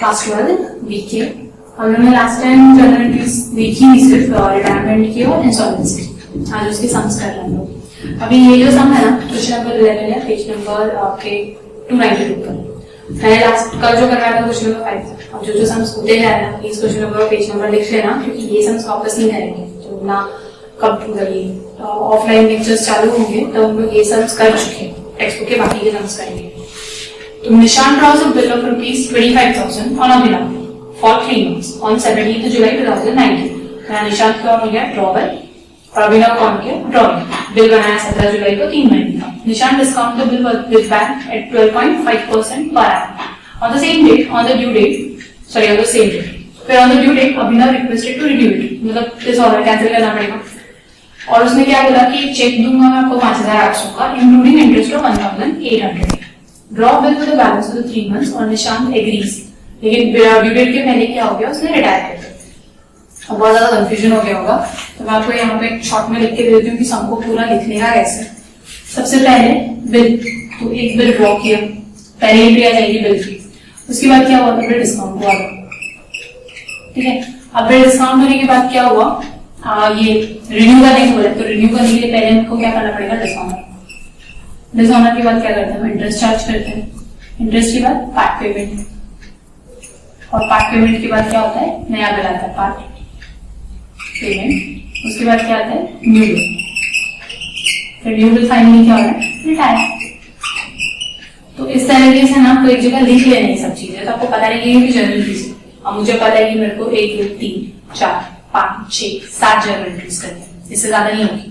Class 12 week के हम लोगों ने लास्ट टाइम जनरल एंट्रीज देखी नहीं, सिर्फ रिटायरमेंट की और इंश्योरेंस की। आज उसके सम्स कर लेंगे लोग। अभी ये जो सम है ना, क्वेश्चन नंबर 11 है, पेज नंबर आपके 292 पर। मैंने लास्ट कल जो करवाया था क्वेश्चन नंबर 5 था। अब जो सम्स होते हैं ना, प्लीज क्वेश्चन नंबर और पेज नंबर लिख लेना, क्योंकि ये सम्स वापस नहीं करेंगे तो ना कब ये ऑफलाइन लेक्चर्स चालू होंगे तो हम लोग ये सम्स कर चुके हैं, टेक्स्ट बुक के बाकी के सम्स करेंगे। तो निशान draws a bill of rupees 25,000 on Abhinav for 3 months on 17th July 2019। यहाँ निशांत कौन हो गया, ड्रॉवर, और अभिनव कौन किया, ड्रॉवर। बिल बनाया 17 जुलाई को, 3 महीने का। Nishant discount the bill with bank at 12.5% per annum on the same date, on the due date, sorry on the same date। फिर on the due date Abhinav requested to renew it, मतलब this order cancel करना पड़ेगा। और उसने क्या बोला कि check दूंगा मैं आपको 5,800 का, including interest of 1,800। Draw bill with the balance of the 3 months और निशांत एग्रीज। लेकिन ड्यू डेट के पहले क्या हो गया, उसने रिटायर कर दिया। अब बहुत ज्यादा कंफ्यूजन हो गया होगा, तो मैं आपको यहाँ पे शॉर्ट में लिख के दे देती हूँ कि सबको पूरा लिखने का कैसे। सबसे पहले बिल, तो एक बिल ड्रॉ किया, पहले एंट्री आ जाएगी बिल की। उसके बाद क्या हुआ, बिल डिस्काउंट हुआ, ठीक है। अब बिल डिस्काउंट होने के बाद क्या हुआ, ये रिन्यू करने को बोला, तो रिन्यू करने के लिए पहले हमको क्या करना पड़ेगा, डिस्काउंट। डिस्काउंट के बाद क्या करते हैं, हम इंटरेस्ट चार्ज करते हैं। इंटरेस्ट के बाद पार्ट पेमेंट, और पार्ट पेमेंट के बाद क्या होता है, नया बिल आता है, पार्ट पेमेंट। उसके बाद क्या आता है, न्यू बिल। फिर न्यू बिल फाइनली क्या हो रहा है, रिटायर। तो इस तरीके से ना आपको एक जगह लिख लेना ये सब चीजें, तो आपको पता रहेगी कि जनरल एंट्रीज। अब मुझे पता है कि मेरे को 1 2 3 4 5 6 7 जनरल एंट्रीज करनी है, इससे ज्यादा नहीं होगी।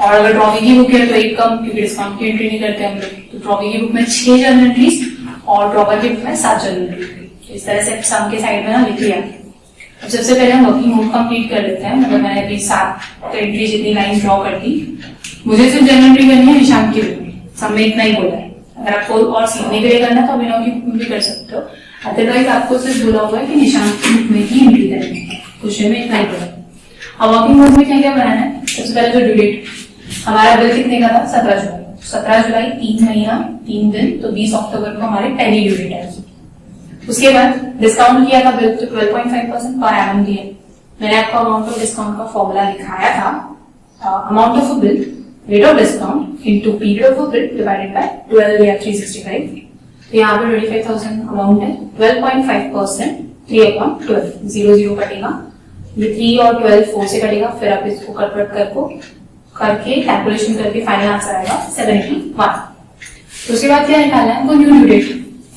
और अगर ड्रॉवी की बुक है तो एक कम, क्योंकि डिस्काउंट की एंट्री नहीं करते हम लोग। तो ड्रॉवी की बुक में 6 जनरल एंट्रीज और ड्रॉवर की बुक में 7 जनरल एंट्रीज। इस तरह से सम के साइड में ना लिख लिया। अब सबसे पहले हम वर्किंग नोट कंप्लीट कर लेते हैं। मतलब मैंने अभी 7 एंट्री जितनी लाइन ड्रॉ कर दी। मुझे सिर्फ जनरल एंट्री करनी है निशांत की बुक में, सम में इतना ही बोला है। अगर आपको और सीखने के लिए करना है तो अभिनव की बुक में भी कर सकते हो, अदरवाइज आपको सिर्फ बोला हुआ है कि निशांत की बुक में ही एंट्री करनी है, क्वेश्चन में इतना ही बोला। अब वर्किंग नोट में क्या क्या बनाना है, सबसे पहले जो ड्यू डेट, हमारा बिल कितने का था, 17 जुलाई। 17 जुलाई 3 महीना 3 दिन, तो 20 अक्टूबर को हमारी पहली ड्यू डेट है। उसके बाद डिस्काउंट किया था बिल, तो 12.5% पर एनम दिए। मैंने आपको अमाउंट ऑफ डिस्काउंट का फॉर्मूला दिखाया था, amount of a bill, rate of discount into period of a bill divided by 12 या 365। तो यहाँ पे 25,000 अमाउंट है, 12.5% 3/12, 0 कटेगा, ये 3 और 12 4 से कटेगा। फिर आप इसको कन्वर्ट करके कैलकुलेशन करके फाइनल आंसर आएगा 71। तो उसके बाद क्या निकालना है, वो न्यू ड्यू डेट।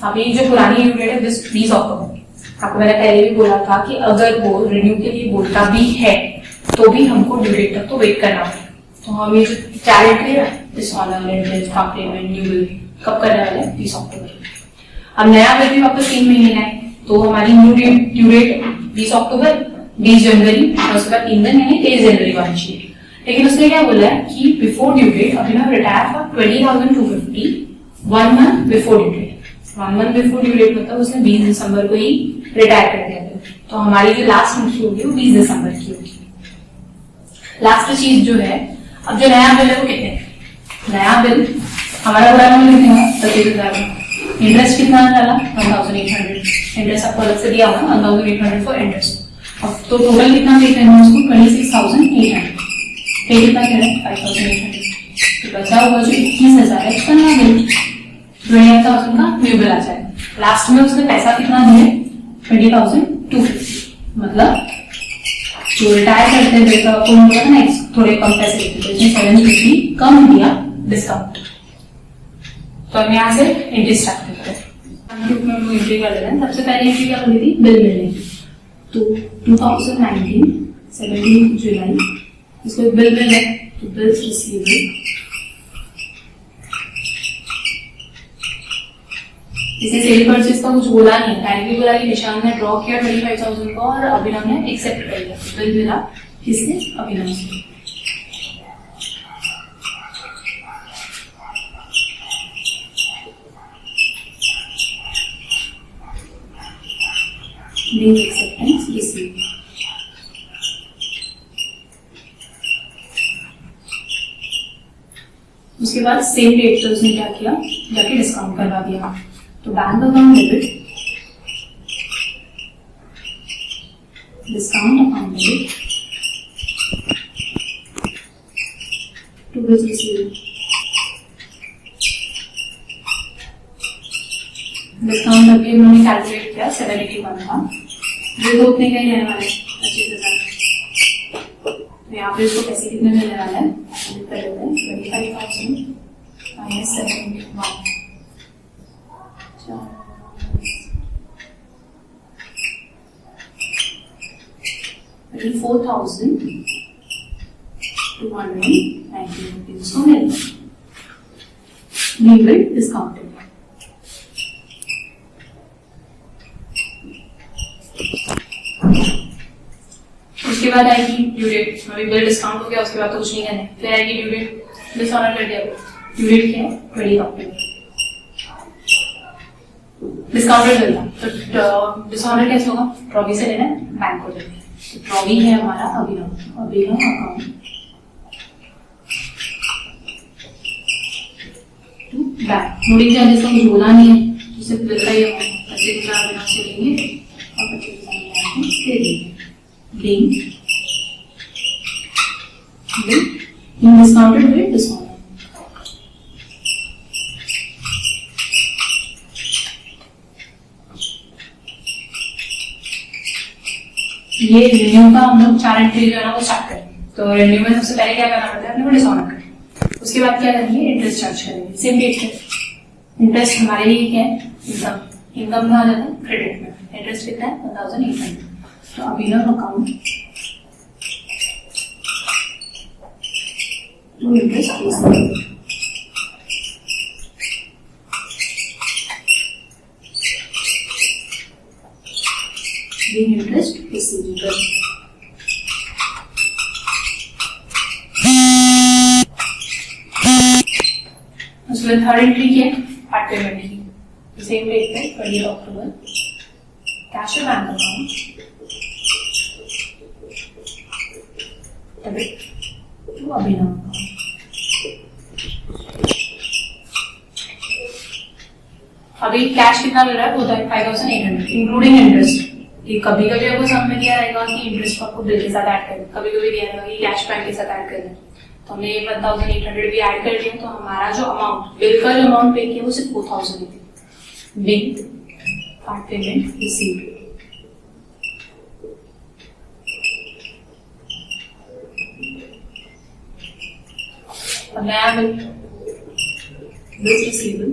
अभी जो पुरानी ड्यू डेट है 20 अक्टूबर। आपको मैंने पहले भी बोला था कि अगर वो रिन्यू के लिए बोलता भी है तो भी हमको ड्यू डेट तक तो वेट करना है। तो हम ये जो 4 एंट्री है, discount, interest, part payment, new bill, कब करने वाले हैं, 20 अक्टूबर। अब नया बिल भी वापस 3 महीने का है, तो हमारी न्यू ड्यू डेट 20 अक्टूबर, 20 जनवरी और उसके बाद 3 दिन यानी 23 जनवरी को आनी चाहिए। लेकिन उसने क्या बोला है कि before due date Abhinav retire for 20,250 1 month before due date. 1 month before due date मतलब उसने 20 दिसंबर को ही रिटायर कर दिया था। तो हमारी जो लास्ट एंट्री होगी वो 20 दिसंबर की होगी। लास्ट चीज जो है, अब जो नया बिल है वो कितने, नया बिल हमारा पुराना बिल कितना है, 25,000। इंटरेस्ट कितना डाला, 1,800। इंटरेस्ट आपको अलग से दिया हुआ 1,800 फॉर इंटरेस्ट। अब तो टोटल कितना पे करना है उसको, 26,800। पे कितना कह रहे हैं, 5,800। तो बचा हुआ जो 21,000 है उसका नया बिल, 28,000 का न्यू बिल आ जाएगा। लास्ट में उसने पैसा कितना दिया, 20,250। मतलब जो रिटायर करते हैं बिल का अकाउंट होगा ना, थोड़े कम पैसे देते थे, इसमें 750 कम दिया डिस्काउंट। तो हम यहाँ से एंट्री स्टार्ट करते हैं। ग्रुप में हम एंट्री कर लेते हैं। सबसे पहले एंट्री क्या बोली थी, बिल मिलने। तो 2019 17 जुलाई इसको बिल है, तो बिल्स रिसीवेबल, इसे सेल परचेज का कुछ बोला नहीं, डायरेक्टली बोला कि निशान ने ड्रॉ किया 25,000 को और अभिनव ने एक्सेप्ट कर लिया। बिल मिला किसने, अभिनव से। Leave acceptance receive. उसके बाद सेम डेट पे उसने क्या किया, जाके डिस्काउंट करवा दिया। तो bank account debit discount account debit to bills received. Discount अभी उन्होंने कैलकुलेट किया 781 का, बिल तो उतने का ही रहने वाले 25,000। यहाँ पे इसको पैसे कितने मिलने वाला है, 25,000 माइनस 781 4,290 rupees को मिलेगा। Legal discounted. उसके बाद आएगी ड्यू डेट। अभी बिल डिस्काउंट हो गया, उसके बाद तो कुछ नहीं करना। फिर आएगी ड्यू डेट, डिसऑनर कर दिया। ड्यू डेट क्या है, 20 अक्टूबर। डिस्काउंटेड बिल था तो डिसऑनर कैसे होगा, ट्रॉबी से लेना है, बैंक को देना है। तो ट्रॉबी है हमारा Abhinav account to bank. Noting charges का कुछ बोला नहीं है, सिर्फ बिल का ही 25,000 अभिनव से लेंगे और 25,000 दे देंगे। Being discounted with dishonor. ये रिन्यू का हम लोग 4 एंट्री जो है ना वो स्टार्ट करेंगे। तो रिन्यू में सबसे पहले क्या करना पड़ता है, अपने को डिसऑनर करना। उसके बाद क्या करेंगे, इंटरेस्ट चार्ज करेंगे सेम डेट पे। इंटरेस्ट हमारे लिए क्या है, इनकम में आ जाता है क्रेडिट में। इंटरेस्ट कितना है, 1,800। तो Abhinav account to interest interest receivable. उसमें थर्ड एंट्री क्या है, पार्ट पेमेंट की। सेम डेट पे 20 October cash bank account debit to Abhinav. अभी कैश कितना मिल रहा है, वो 5,800 इंक्लूडिंग इंटरेस्ट। ये कभी कभी आपको समझ में दिया रहेगा कि इंटरेस्ट आपको बिल के साथ ऐड करना, कभी कभी दिया रहेगा कि कैश बैंक के साथ ऐड करना। तो हमने ये 1,800 भी ऐड कर दिया, तो हमारा जो अमाउंट बिल का जो अमाउंट पे किया वो सिर्फ 4,000 है। Bill part payment received. नया बिल बिल्स रिसीवेबल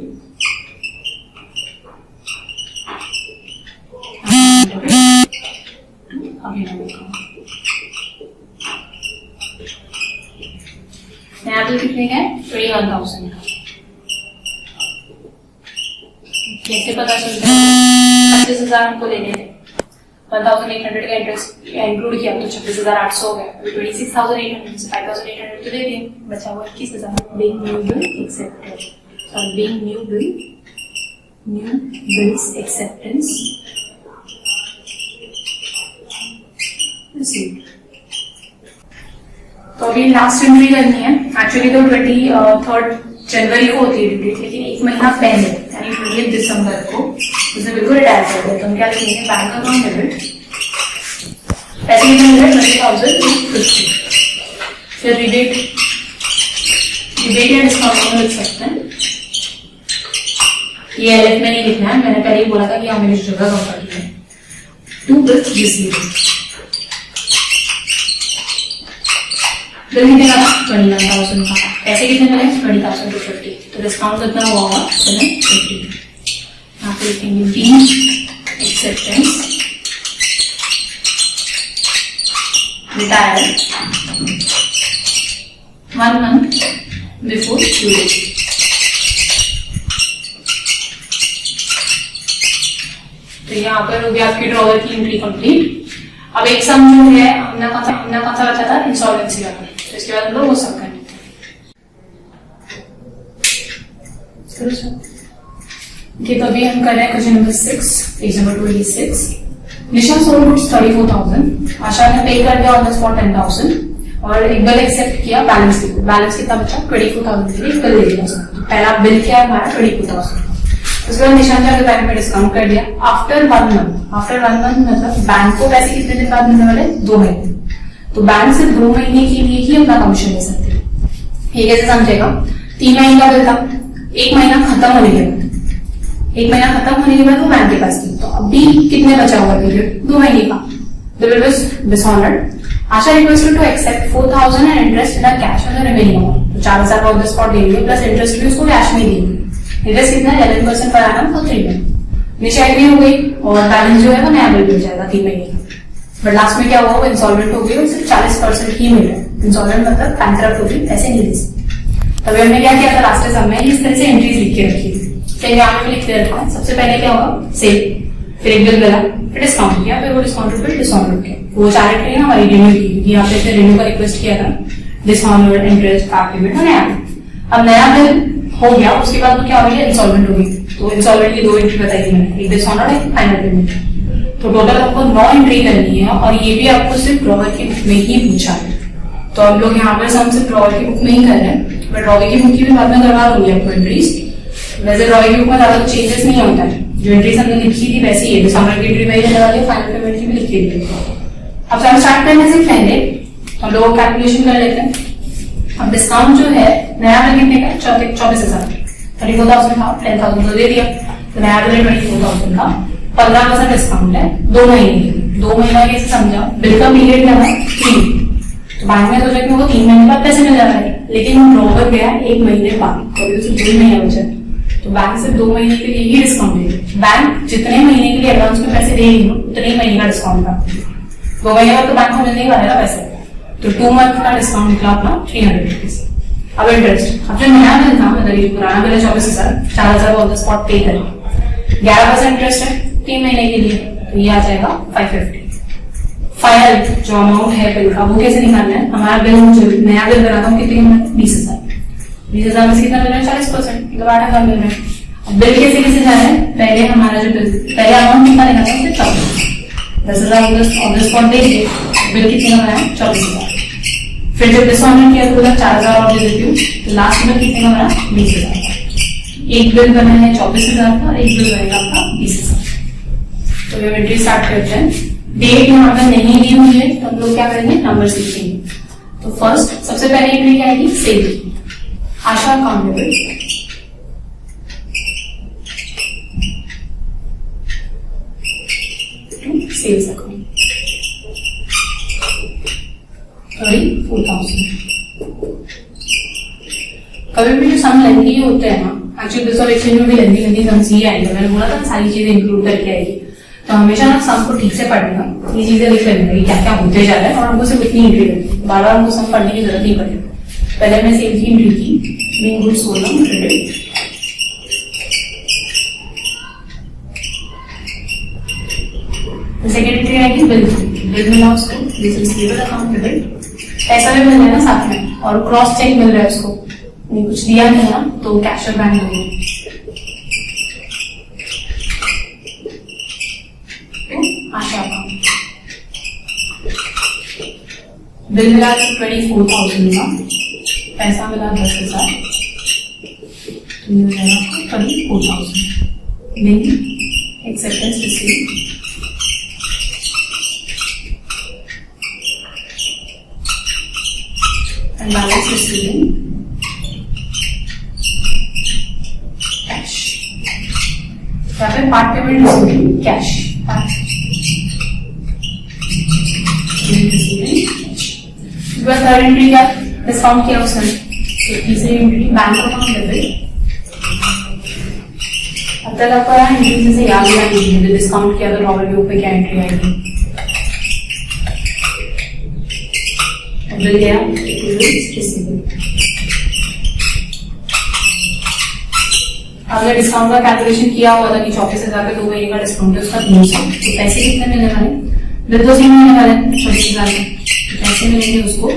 नया बिल कितने का है, 21,000 का। कैसे पता चलता है, 25,000 हमको लेने थे, 1,800 का इंटरेस्ट इंक्लूड किया तो 26,800 हो गया। अभी 26,800 से 5,800 तो दे दिए, बचा हुआ 21,000। being new bill accepted, or being new bills acceptance received। तो अभी लास्ट एंट्री करनी है। एक्चुअली तो 23 जनवरी को होती है ड्यू डेट, लेकिन एक महीना पहले यानी 20 दिसंबर को उसने बिल्कुल रिटायर कर दिया। तो हम क्या लिखेंगे, बैंक अकाउंट डेबिट, पैसे कितने मिल रहे, 20,050। फिर रिबेट या डिस्काउंट में लिख सकते हैं। ये एलएफ में नहीं लिखना है, मैंने पहले ही बोला था कि हमें जगह कम करनी है। टू बिल्स रिसीव्ड, बिल कितने का था, 21,000 का। पैसे कितने मिले, 20,250। तो डिस्काउंट कितना हुआ होगा, 750। यहाँ पे लिखेंगे being acceptance retired 1 month before due date। तो यहाँ पर हो गया आपकी ड्रॉवर की एंट्री कंप्लीट। अब एक सम जो है हमने कौन सा बचा था, इंसॉल्वेंसी वाला। तो इसके बाद हम लोग वो सम कर लेते हैं। तो अभी हम कर रहे हैं क्वेश्चन नंबर 6, पेज नंबर 26। निशा सोल्ड गुड्स 34,000, आशा ने पे कर दिया ऑन द स्पॉट 10,000 और एक बिल एक्सेप्ट किया बैलेंस कितना बचा, 24,000 के लिए बिल दे दिया। पहला बिल क्या है हमारा, 24,000। उसके बाद निशान चार के बैंक में डिस्काउंट कर दिया आफ्टर 1 मंथ। आफ्टर 1 मंथ मतलब बैंक को पैसे कितने दिन बाद मिलने वाले? 2 महीने। तो बैंक सिर्फ 2 महीने के लिए ही अपना कमीशन ले सकते हैं। ये कैसे समझेगा? 3 महीने का बिल था, 1 महीना खत्म होने के बाद, 1 महीना खत्म होने के बाद वो बैंक के पास थी, तो अभी कितने बचा हुआ पीरियड? 2 महीने का। The bill was dishonored. Asha requested to accept 4,000 and interest in a cash on the remaining amount. तो 4,000 ऑन द स्पॉट देंगे प्लस इंटरेस्ट भी उसको कैश में देंगे। इंटरेस्ट कितना? 11% पर annum for 3 मंथ। नीचे एग्री हो गई और बैलेंस जो है वो नया बिल मिल जाएगा 3 महीने का। बट लास्ट में क्या हुआ? वो इंसॉल्वेंट हो गई और सिर्फ 40% ही मिल रहा है। इंसॉल्वेंट मतलब बैंकरप्ट हो गई, पैसे नहीं दे सकते। तभी हमने क्या किया था लास्ट टाइम में, इस तरह से एंट्रीज लिख के रखी थी। चलिए यहाँ पे लिख के रखा है। सबसे पहले क्या होगा? सेल, फिर एक बिल मिला, फिर डिस्काउंट किया, फिर वो डिस्काउंटेड बिल डिसऑनर्ड किया। वो 4 एंट्री ना हमारी रिन्यू की, क्योंकि यहाँ पे रिन्यू का रिक्वेस्ट किया था, डिसऑनर्ड, इंटरेस्ट, बैक पेमेंट और नया बिल। अब नया बिल हो गया, उसके बाद वो क्या हो गया? इंसॉल्वेंट हो गई। तो इंसॉल्वेंट की 2 एंट्री बताई मैंने, एक डिसऑनर्ड, एक फाइनल पेमेंट। तो टोटल आपको 9 एंट्री करनी है और ये भी आपको सिर्फ ड्रॉवर की बुक में ही पूछा है। तो हम लोग यहाँ पर हम सिर्फ ड्रॉवर की बुक में ही कर रहे हैं, बट ड्रॉवर की बुक की भी बाद में करवा दूंगी आपको एंट्रीज। वैसे ड्रॉवर की बुक में ज्यादा चेंजेस नहीं होता है, जो एंट्रीज हमने लिखी थी वैसे ही है। डिसऑनर्ड की एंट्री वही रहने वाली है, फाइनल पेमेंट की भी लिखी थी। अब हम स्टार्ट करने से पहले हम लोग कैलकुलेशन कर लेते हैं। अब डिस्काउंट जो है नया बिल कितने का? 24,000। 34,000 था, 10,000 तो दे दिया, तो नया बिल 24,000 का। 15% डिस्काउंट है 2 महीने के लिए। 2 महीना कैसे समझा? बिल का पीरियड क्या था? 3। तो बैंक में सोचा कि वो 3 महीने बाद पैसे मिल जाता है, लेकिन ड्रॉवर गया 1 महीने बाद, कभी उसे 2 महीने बचा। तो बैंक सिर्फ 2 महीने के लिए ही डिस्काउंट देगी। बैंक जितने महीने के लिए एडवांस में पैसे देगी उतने महीने का डिस्काउंट का 2 महीने बाद तो बैंक को मिलने वाले ना पैसे। तो 2 मंथ का डिस्काउंट निकला अपना 300 रुपीज। अब इंटरेस्ट, अब जो नया बिल था मतलब ये पुराना बिल है 24,000, 4,000 ऑन द स्पॉट पे करें, 11% इंटरेस्ट है 3 महीने के लिए, तो ये आ जाएगा 550। फाइनल जो अमाउंट है बिल का वो कैसे निकालना है? हमारा बिल जो नया बिल बनाता हूँ कितने में? 20,000। 20,000 में कितना मिल रहा है? 40%, 8,000 मिल रहा है। अब बिल कैसे कैसे जा रहा है? पहले हमारा जो बिल पहले अमाउंट कितना निकालना है? 10,000 ऑन द स्पॉट देंगे, बिल कितने का बना? 24,000। फिर जब डिसऑनर किया तो 4,000 और दे देती हूँ, तो लास्ट में कितने का बना? 20,000। एक बिल बना है 24,000 का और एक बिल बनेगा आपका 20,000। तो ये एंट्री स्टार्ट करते हैं। डेट यहाँ पे नहीं दी हुई है तो हम लोग क्या करेंगे? नंबर्स लिखेंगे। तो फर्स्ट सबसे पहले एंट्री क्या आएगी? सेल। आशा अकाउंटेबल सेल्स अकाउंट 34,000। कभी भी जो सम लेंदी होते हैं ना, एक्चुअली बिल्स ऑफ एक्सचेंज में भी लेंदी सम्स ही आएंगे। मैंने बोला था सारी चीजें इंक्लूड करके आएगी, तो हमेशा ना सम को ठीक से पढ़ना, ये चीजें लिख लेना क्या क्या होते जा रहा है और हमको सिर्फ इतनी एंट्री करनी, बार बार हमको सम पढ़ने की जरूरत नहीं पड़ेगी। पहले मैं सेल की एंट्री की, मेन गुड्स बोला क्रेडिट, सेकेंड एंट्री आएगी बिल। बिल मिला उसको, दिस रिसीवेबल अकाउंट क्रेडिट, पैसा भी मिल रहा है ना साथ में और क्रॉस चेक मिल रहा है उसको, नहीं कुछ दिया नहीं ना तो कैश और बैंक हो आशा अकाउंट। बिल मिला 24,000 का, पैसा मिला 10,000, मिल जाएगा 24,000। नहीं acceptance receive and balance receiving cash. यहाँ पे part payment receiving cash, third entry क्या? डिस्काउंट किया उसने। तो तीसरी एंट्री बैंक अकाउंट डेबिट। अब तक आपको यहाँ एंट्री से याद नहीं कीजिए, डिस्काउंट किया तो ड्रॉवर के ऊपर क्या एंट्री आएगी? बिल गया अगर डिस्काउंट का कैलकुलेशन किया हुआ था कि 24,000 पे 2 महीने का डिस्काउंट है, उसका 200, तो पैसे कितने मिलने वाले? बिल तो 3 महीने वाले 24,000 के, पैसे मिलेंगे उसको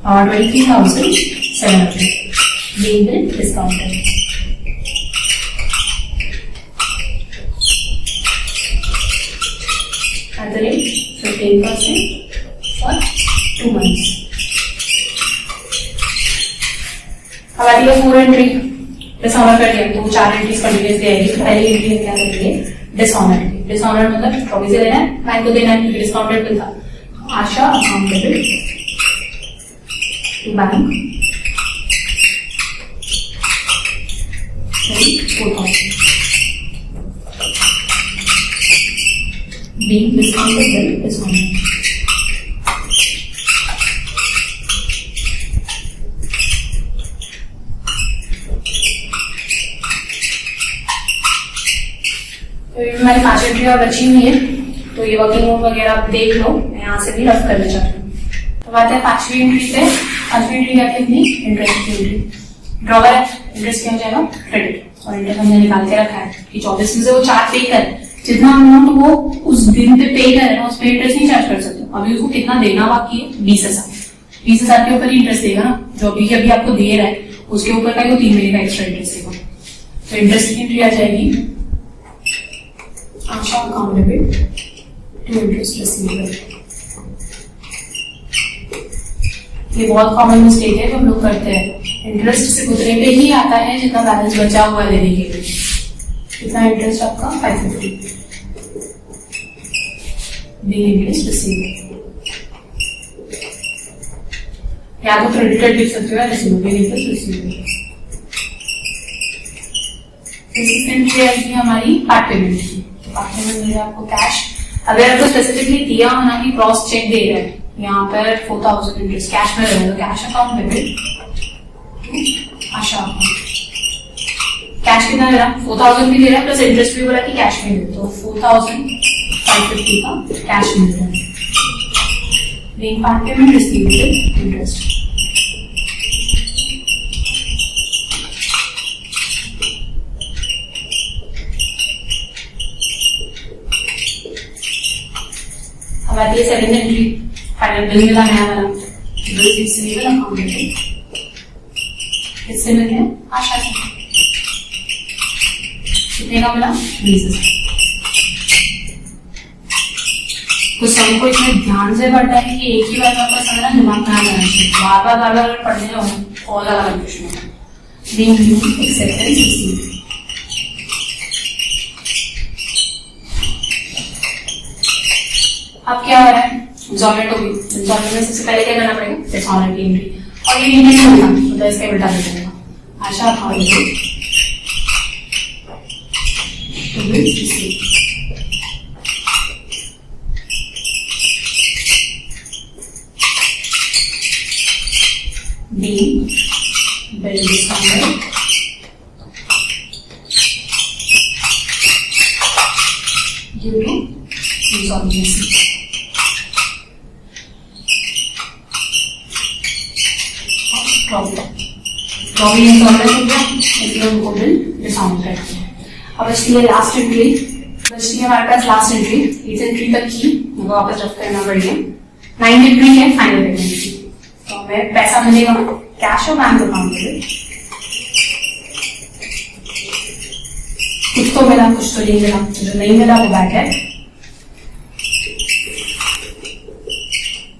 23,700। ये बिल डिस्काउंट है। At the rate 15% for 2 months. अब आती है 4 एंट्री। डिसऑनर कर दिया तो वो 4 एंट्रीज कंटिन्यूस देगी। तो पहली एंट्री में क्या करेंगे, डिसऑनर। डिसऑनर मतलब 24 से लेना है, 9 को देना है क्योंकि डिस्काउंटेड था। Asha account debit to bank 4,000 being discounted bill is on. तो ये हमारी 5 एंट्री और बची हुई है, तो ये वर्किंग नोट वगैरह आप देख लो, मैं यहाँ से भी रफ करना चाहती हूँ। तो बात है 5वीं एंट्री पे। 5वीं एंट्री क्या थी अपनी, इंटरेस्ट की एंट्री। ड्रॉवर है, इंटरेस्ट क्या हो जाएगा, क्रेडिट। और इंटरेस्ट हमने निकाल के रखा है कि 24 में से वो 4 पे कर, जितना अमाउंट वो उस दिन पे पे करे ना उस पे इंटरेस्ट नहीं चार्ज कर सकते। अभी उसको कितना देना बाकी है, 20,000। 20,000 के ऊपर ही इंटरेस्ट देगा ना, जो अभी आपको दे रहा है उसके ऊपर का 3 महीने का एक्स्ट्रा इंटरेस्ट देगा। तो इंटरेस्ट की एंट्री आ जाएगी Asha account debit to interest receivable. ये बहुत कॉमन मिस्टेक है जो हम लोग करते हैं, इंटरेस्ट सिर्फ उतने पे ही आता है जितना बैलेंस बचा हुआ है देने के लिए। कितना इंटरेस्ट आपका 550 बिल इंटरेस्ट रिसीवेबल, या तो क्रेडिटेड लिख सकते हो या रिसीवेबल इंटरेस्ट रिसीवेबल। एंट्री आएगी हमारी पार्ट पेमेंट की। तो पार्ट पेमेंट मिल आपको कैश। अगर आपको स्पेसिफिकली दिया होना कि क्रॉस चेक दे रहा है, यहाँ पर 4,000 इंटरेस्ट कैश में रहेगा, तो कैश अकाउंट डेबिट आशा अकाउंट। कैश कितना दे रहा, 4,000 भी दे रहा है प्लस इंटरेस्ट भी बोला कि कैश में दे, तो 4,550 का कैश मिल रहा है। Main part payment receivable interest. अब आती है 7th एंट्री, फाइनल बिल मिला नया वाला, बिल रिसीवेबल अकाउंट डेबिट। किससे मिल रहे हैं, आशा से। कितने का मिला, 20,000। कुछ सम को इसमें ध्यान से पढ़ना है कि एक ही बार आपका समझना दिमाग में आ जाना चाहिए, बार बार पढ़ने जाओ और ज्यादा कंफ्यूजन होगा। Being new acceptance received. अब क्या हो रहा है, जोमेटो भी। जोमेटो में सबसे पहले क्या करना पड़ेगा, डिसऑनर की एंट्री, और ये एंट्री नहीं होगा मतलब इसका उल्टा दे देगा। Asha account debit to bills received. B bill discounted due to insolvency. Problem installment हो गया, इसलिए उनको बिल डिस्काउंट करते हैं। अब बचती है लास्ट एंट्री, बचती है हमारे पास लास्ट एंट्री। 8th एंट्री तक की मुझे वापस रफ करना पड़ेगा। 9th एंट्री है फाइनल पेमेंट की। तो हमें पैसा मिलेगा कैश और बैंक अकाउंट में, कुछ तो मिला कुछ तो नहीं मिला, जो नहीं मिला वो बैक है।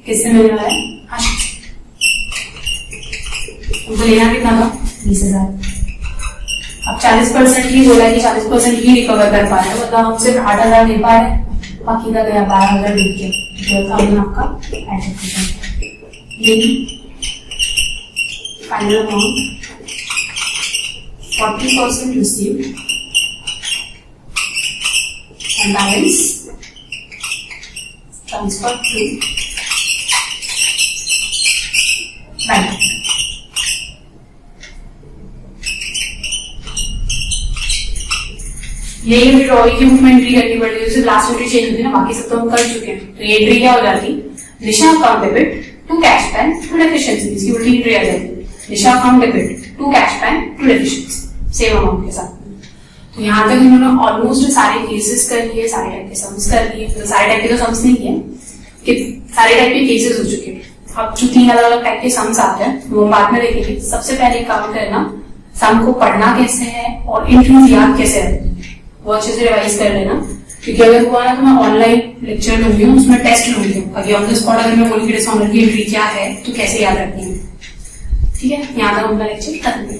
किससे मिल रहा है, आशा। उनको लेना कितना था, 20,000। अब 40% ही बोला कि 40% ही रिकवर कर पा रहे हैं, मतलब हम सिर्फ 8,000 दे पा रहे हैं, बाकी का गया 12,000 देख के 12,000 आपका final amount 40% received and balance transfer to bank. यही हमें ड्रॉइंग की बुक में एंट्री करनी पड़ती है, लास्ट एंट्री चेंज होती है ना, बाकी सब तो हम कर चुके हैं। तो ये एंट्री क्या हो जाती, Disha account debit to cash पैन टू डेफिशिएंसी। इसकी उल्टी एंट्री आ जाती है, Disha account debit to cash पैन टू डेफिशिएंसी, सेम अमाउंट के साथ। तो यहाँ तक इन्होंने ऑलमोस्ट सारे केसेस कर लिए, सारे टाइप के सम्स कर लिए, तो सारे टाइप के तो सम्स नहीं किए कि सारे टाइप के केसेस हो चुके हैं। अब जो 3 अलग अलग टाइप के सम्स आते हैं वो बाद में देखेंगे। सबसे पहले काम करना, सम को पढ़ना कैसे है और एंट्रीज याद कैसे है वो अच्छे से रिवाइज कर लेना, क्योंकि अगर हुआ ना तो मैं ऑनलाइन लेक्चर लूंगी, उसमें टेस्ट लूंगी। अभी ऑन द स्पॉट अगर मैं बोलूंगी डिसऑनर की एंट्री क्या है तो कैसे याद रखनी है। ठीक है, यहाँ तक उनका लेक्चर खत्म।